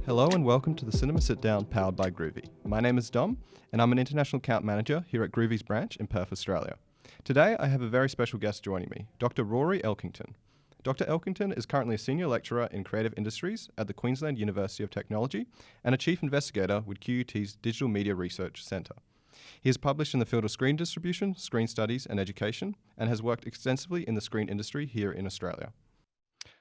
Hello and welcome to the Cinema Sitdown powered by Groovy. My name is Dom and I'm an International Account Manager here at Groovy's branch in Perth, Australia. Today I have a very special guest joining me, Dr. Ruari Elkington. Dr. Elkington is currently a Senior Lecturer in Creative Industries at the Queensland University of Technology and a Chief Investigator with QUT's Digital Media Research Centre. He has published in the field of screen distribution, screen studies and education and has worked extensively in the screen industry here in Australia.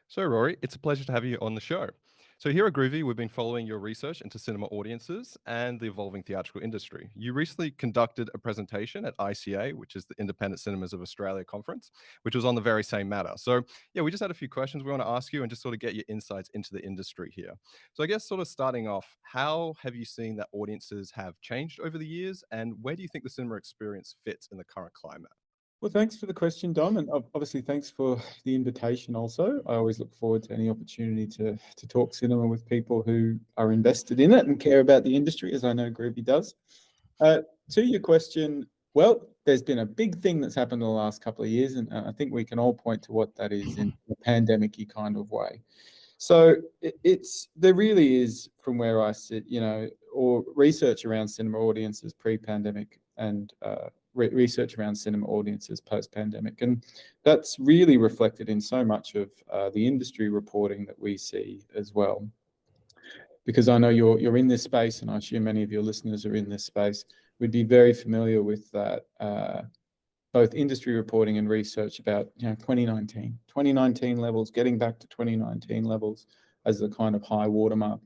So Rory, it's a pleasure to have you on the show. So here at Groovy, we've been following your research into cinema audiences and the evolving theatrical industry. You recently conducted a presentation at ICA, which is the Independent Cinemas of Australia conference, which was on the very same matter. So yeah, we just had a few questions we want to ask you and just sort of get your insights into the industry here. So I guess sort of starting off, how have you seen that audiences have changed over the years and where do you think the cinema experience fits in the current climate? Well, thanks for the question, Dom, and obviously thanks for the invitation also. I always look forward to any opportunity to talk cinema with people who are invested in it and care about the industry, as I know Groovy does. To your question, well, there's been a big thing that's happened in the last couple of years, and I think we can all point to what that is in a pandemic-y kind of way. So there really is, from where I sit, or research around cinema audiences pre-pandemic and research around cinema audiences post-pandemic. And that's really reflected in so much of the industry reporting that we see as well. Because I know you're in this space, and I assume many of your listeners are in this space, we'd be very familiar with that, both industry reporting and research about 2019 levels, getting back to 2019 levels as the kind of high watermark.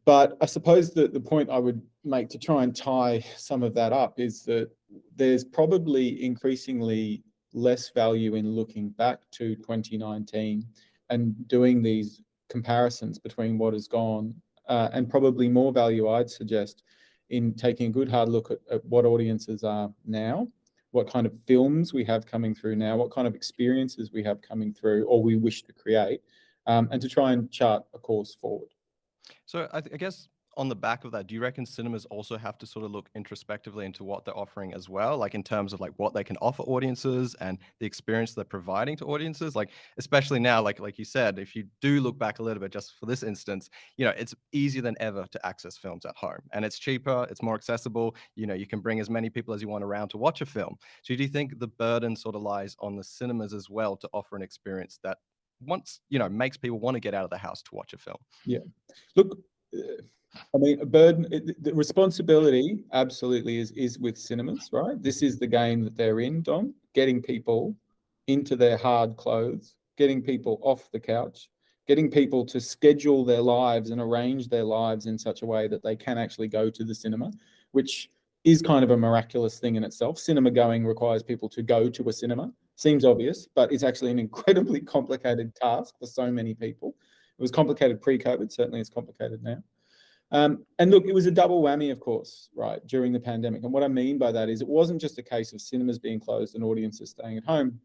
But I suppose that the point I would make to try and tie some of that up is that there's probably increasingly less value in looking back to 2019 and doing these comparisons between what has gone, and probably more value, I'd suggest, in taking a good hard look at what audiences are now, what kind of films we have coming through now, what kind of experiences we have coming through or we wish to create, and to try and chart a course forward. So I guess on the back of that, do you reckon cinemas also have to sort of look introspectively into what they're offering as well, like in terms of like what they can offer audiences and the experience they're providing to audiences? Like especially now, like you said, if you do look back a little bit, just for this instance, it's easier than ever to access films at home, and it's cheaper, it's more accessible. You can bring as many people as you want around to watch a film. So do you think the burden sort of lies on the cinemas as well to offer an experience that makes people want to get out of the house to watch a film? Yeah, look, I mean, a burden, the responsibility absolutely is with cinemas, right? This is the game that they're in, Dom, getting people into their hard clothes, getting people off the couch, getting people to schedule their lives and arrange their lives in such a way that they can actually go to the cinema, which is kind of a miraculous thing in itself. Cinema going requires people to go to a cinema. Seems obvious, but it's actually an incredibly complicated task for so many people. It was complicated pre-COVID, certainly it's complicated now. And look, it was a double whammy, of course, right, during the pandemic. And what I mean by that is it wasn't just a case of cinemas being closed and audiences staying at home,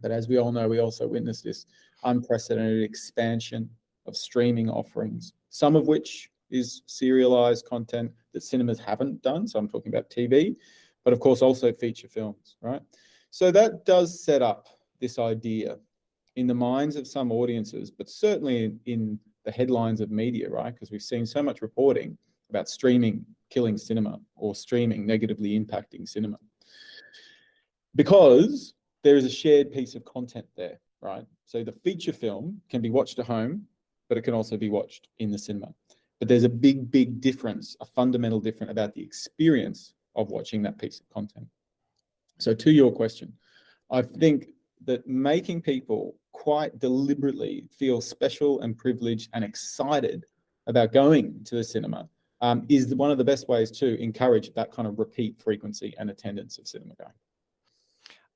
but as we all know, we also witnessed this unprecedented expansion of streaming offerings, some of which is serialized content that cinemas haven't done. So I'm talking about TV, but of course also feature films, right? So that does set up this idea in the minds of some audiences, but certainly in the headlines of media, right? Because we've seen so much reporting about streaming killing cinema or streaming negatively impacting cinema. Because there is a shared piece of content there, right? So the feature film can be watched at home, but it can also be watched in the cinema. But there's a big difference, a fundamental difference about the experience of watching that piece of content. So to your question, I think that making people quite deliberately feel special and privileged and excited about going to the cinema is one of the best ways to encourage that kind of repeat frequency and attendance of cinema going.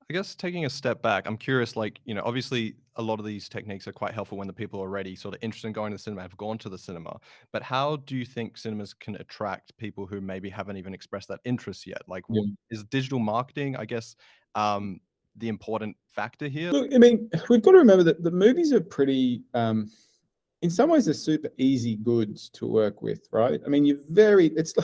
I guess taking a step back, I'm curious, obviously a lot of these techniques are quite helpful when the people are already sort of interested in going to the cinema, have gone to the cinema. But how do you think cinemas can attract people who maybe haven't even expressed that interest yet? Like, is digital marketing, I guess, the important factor here? Look, I mean, we've got to remember that the movies are pretty, in some ways, they're super easy goods to work with, right? I mean, it's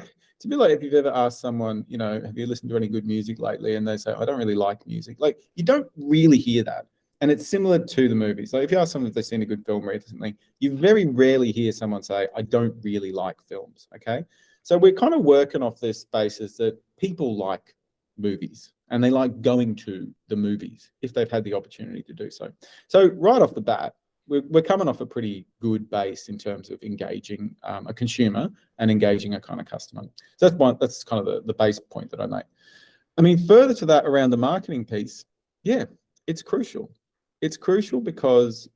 a bit like if you've ever asked someone, have you listened to any good music lately? And they say, I don't really like music. Like, you don't really hear that. And it's similar to the movies. Like if you ask someone if they've seen a good film recently, you very rarely hear someone say, I don't really like films, okay? So we're kind of working off this basis that people like movies and they like going to the movies if they've had the opportunity to do so. So right off the bat, we're coming off a pretty good base in terms of engaging a consumer and engaging a kind of customer. So that's kind of the base point that I make. I mean, further to that around the marketing piece, yeah, it's crucial. It's crucial because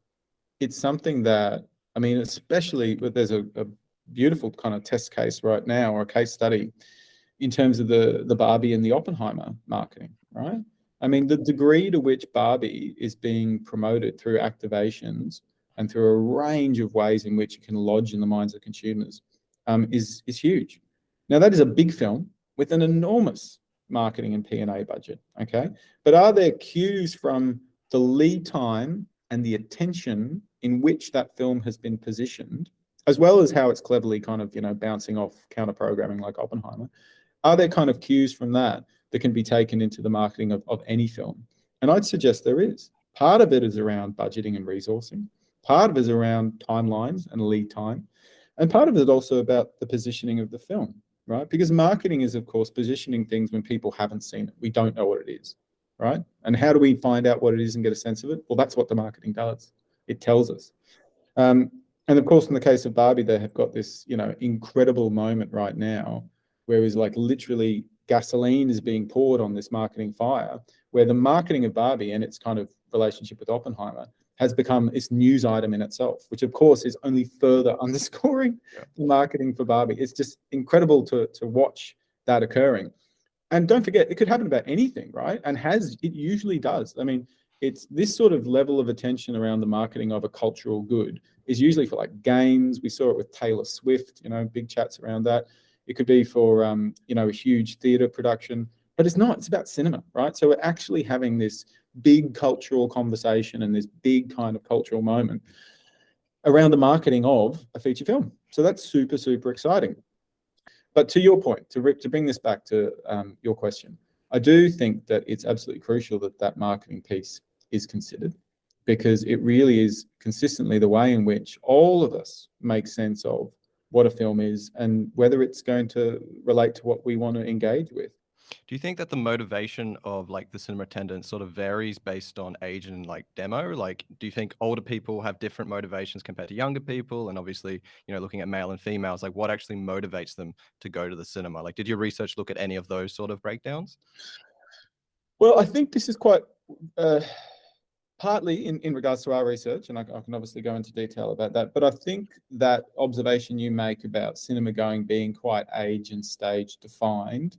it's something that, I mean, especially there's a beautiful kind of test case right now, or a case study in terms of the Barbie and the Oppenheimer marketing, right? I mean, the degree to which Barbie is being promoted through activations and through a range of ways in which it can lodge in the minds of consumers is huge. Now, that is a big film with an enormous marketing and P&A budget, okay? But are there cues from the lead time and the attention in which that film has been positioned, as well as how it's cleverly kind of, bouncing off counter-programming like Oppenheimer? Are there kind of cues from that can be taken into the marketing of any film? And I'd suggest there is. Part of it is around budgeting and resourcing. Part of it is around timelines and lead time. And part of it is also about the positioning of the film, right? Because marketing is, of course, positioning things when people haven't seen it. We don't know what it is, right? And how do we find out what it is and get a sense of it? Well, that's what the marketing does. It tells us. And of course, in the case of Barbie, they have got this, incredible moment right now where it's like literally gasoline is being poured on this marketing fire, where the marketing of Barbie and its kind of relationship with Oppenheimer has become this news item in itself, which of course is only further underscoring the marketing for Barbie. It's just incredible to watch that occurring. And don't forget, it could happen about anything, right? And it usually does. I mean, it's this sort of level of attention around the marketing of a cultural good is usually for like games. We saw it with Taylor Swift, big chats around that. It could be for, a huge theatre production, but it's not. It's about cinema, right? So we're actually having this big cultural conversation and this big kind of cultural moment around the marketing of a feature film. So that's super, super exciting. But to your point, to bring this back to your question, I do think that it's absolutely crucial that marketing piece is considered, because it really is consistently the way in which all of us make sense of what a film is and whether it's going to relate to what we want to engage with. Do you think that the motivation of like the cinema attendant sort of varies based on age and like demo? Like, do you think older people have different motivations compared to younger people? And obviously, looking at male and females, like what actually motivates them to go to the cinema? Like, did your research look at any of those sort of breakdowns? Well, I think this is quite partly in regards to our research, and I can obviously go into detail about that, but I think that observation you make about cinema going being quite age and stage defined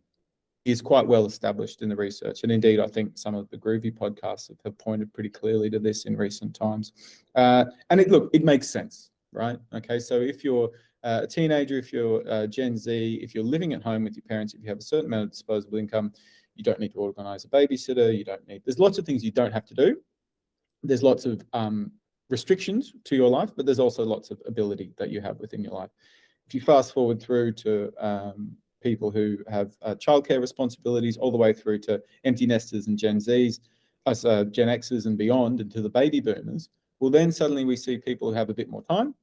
is quite well established in the research. And indeed, I think some of the Groovy podcasts have pointed pretty clearly to this in recent times. And it makes sense, right? Okay, so if you're a teenager, if you're Gen Z, if you're living at home with your parents, if you have a certain amount of disposable income, you don't need to organize a babysitter. There's lots of things you don't have to do. There's lots of restrictions to your life, but there's also lots of ability that you have within your life. If you fast forward through to people who have childcare responsibilities, all the way through to empty nesters and Gen Zs, us Gen Xers and beyond, and to the baby boomers, well, then suddenly we see people who have a bit more time,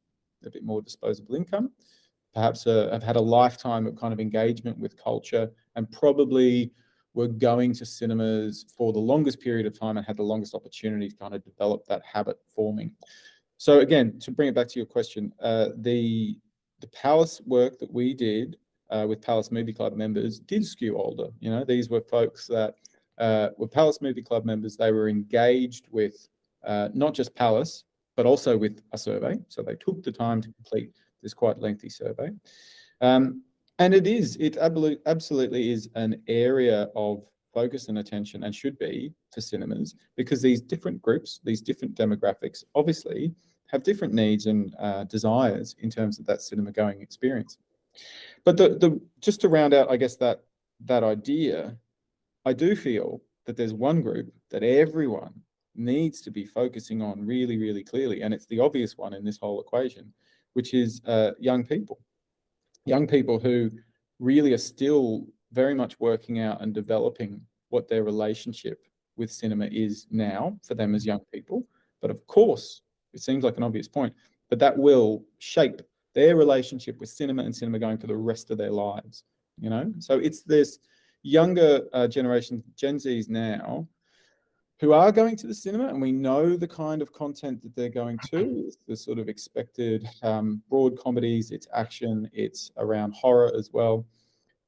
a bit more disposable income, perhaps have had a lifetime of kind of engagement with culture, and probably were going to cinemas for the longest period of time and had the longest opportunity to kind of develop that habit forming. So again, to bring it back to your question, the Palace work that we did with Palace Movie Club members did skew older. These were folks that were Palace Movie Club members. They were engaged with not just Palace, but also with a survey. So they took the time to complete this quite lengthy survey. And it absolutely is an area of focus and attention, and should be, for cinemas, because these different groups, these different demographics, obviously have different needs and desires in terms of that cinema going experience. But just to round out, I guess, that idea, I do feel that there's one group that everyone needs to be focusing on really, really clearly, and it's the obvious one in this whole equation, which is young people. Young people who really are still very much working out and developing what their relationship with cinema is now for them as young people. But of course, it seems like an obvious point, but that will shape their relationship with cinema and cinema going for the rest of their lives, you know? So it's this younger generation, Gen Zs now, who are going to the cinema, and we know the kind of content that they're going to, the sort of expected broad comedies, it's action, it's around horror as well.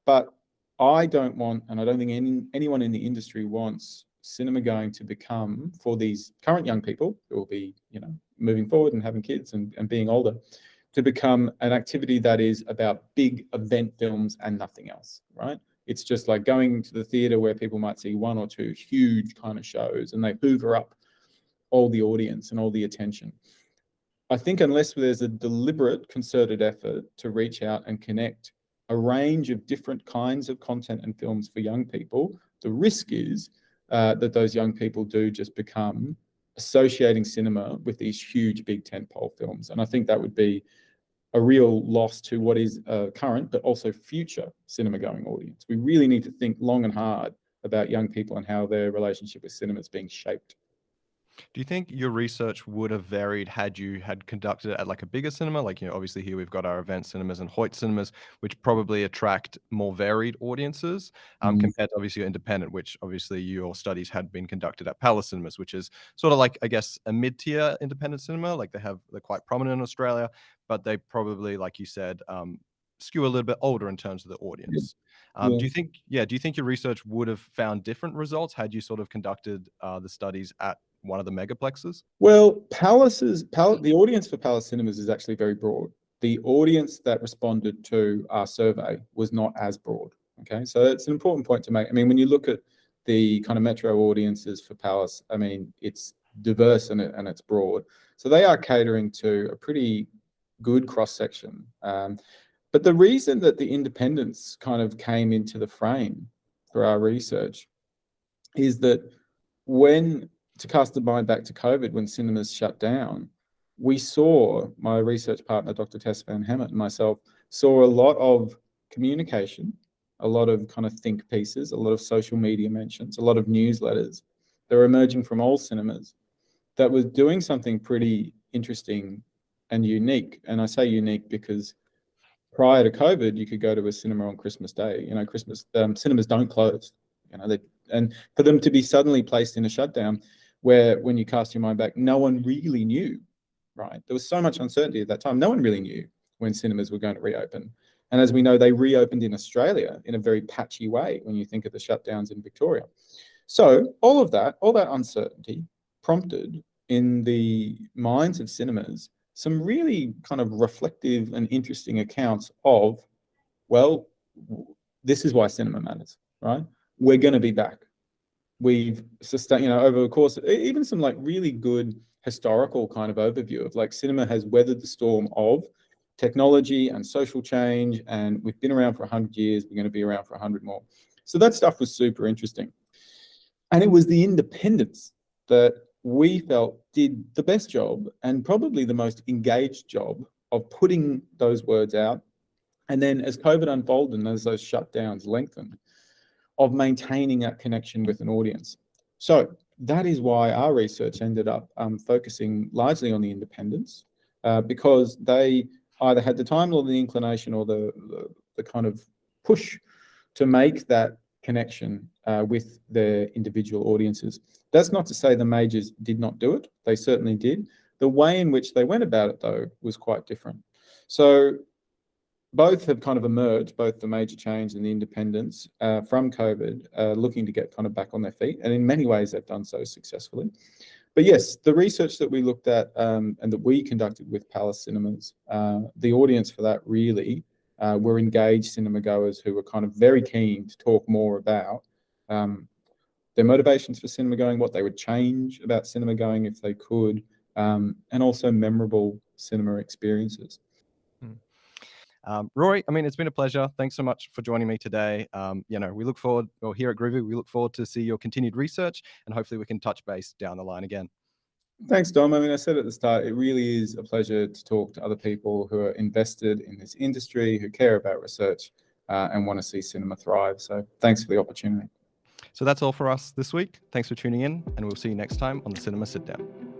But I don't want, and I don't think anyone in the industry wants cinema going to become, for these current young people who will be, you know, moving forward and having kids and being older, to become an activity that is about big event films and nothing else, right? It's just like going to the theater where people might see one or two huge kind of shows and they hoover up all the audience and all the attention. I think unless there's a deliberate, concerted effort to reach out and connect a range of different kinds of content and films for young people, the risk is that those young people do just become associating cinema with these huge, big tentpole films. And I think that would be a real loss to what is current, but also future cinema-going audience. We really need to think long and hard about young people and how their relationship with cinema is being shaped. Do you think your research would have varied had you had conducted it at like a bigger cinema? Like, you know, obviously here we've got our event cinemas and Hoyt cinemas, which probably attract more varied audiences compared to obviously your independent, which obviously your studies had been conducted at Palace Cinemas, which is sort of like, I guess, a mid-tier independent cinema. Like they're quite prominent in Australia, but they probably, like you said, skew a little bit older in terms of the audience. Yeah. Do you think your research would have found different results had you sort of conducted the studies at one of the megaplexes? Well, the audience for Palace Cinemas is actually very broad. The audience that responded to our survey was not as broad. Okay, so it's an important point to make. I mean, when you look at the kind of metro audiences for Palace, I mean, it's diverse and it's broad. So they are catering to a pretty good cross section. But the reason that the independents kind of came into the frame for our research is that to cast the mind back to COVID, when cinemas shut down, we saw, my research partner, Dr. Tess Van Hemert, and myself, saw a lot of communication, a lot of kind of think pieces, a lot of social media mentions, a lot of newsletters that were emerging from all cinemas that was doing something pretty interesting and unique. And I say unique because prior to COVID, you could go to a cinema on Christmas Day. You know, cinemas don't close. You know, and for them to be suddenly placed in a shutdown, where when you cast your mind back, no one really knew, right? There was so much uncertainty at that time. No one really knew when cinemas were going to reopen. And as we know, they reopened in Australia in a very patchy way when you think of the shutdowns in Victoria. So all that uncertainty prompted in the minds of cinemas some really kind of reflective and interesting accounts of, well, this is why cinema matters, right? We're going to be back. We've sustained, you know, over the course, even some like really good historical kind of overview of like cinema has weathered the storm of technology and social change, and we've been around for 100 years. We're going to be around for 100 more. So that stuff was super interesting. And it was the independents that we felt did the best job and probably the most engaged job of putting those words out. And then as COVID unfolded and as those shutdowns lengthened, of maintaining that connection with an audience. So that is why our research ended up focusing largely on the independents, because they either had the time or the inclination or the kind of push to make that connection with their individual audiences. That's not to say the majors did not do it. They certainly did. The way in which they went about it, though, was quite different. So both have kind of emerged, both the major chains and the independents from COVID, looking to get kind of back on their feet. And in many ways, they've done so successfully. But yes, the research that we looked at and that we conducted with Palace Cinemas, the audience for that really were engaged cinema goers who were kind of very keen to talk more about their motivations for cinema going, what they would change about cinema going if they could, and also memorable cinema experiences. Ruari, I mean, it's been a pleasure. Thanks so much for joining me today. You know, we look forward, or here at Groovy, we look forward to see your continued research, and hopefully we can touch base down the line again. Thanks, Dom. I mean, I said at the start, it really is a pleasure to talk to other people who are invested in this industry, who care about research and want to see cinema thrive. So thanks for the opportunity. So that's all for us this week. Thanks for tuning in, and we'll see you next time on the Cinema Sit Down.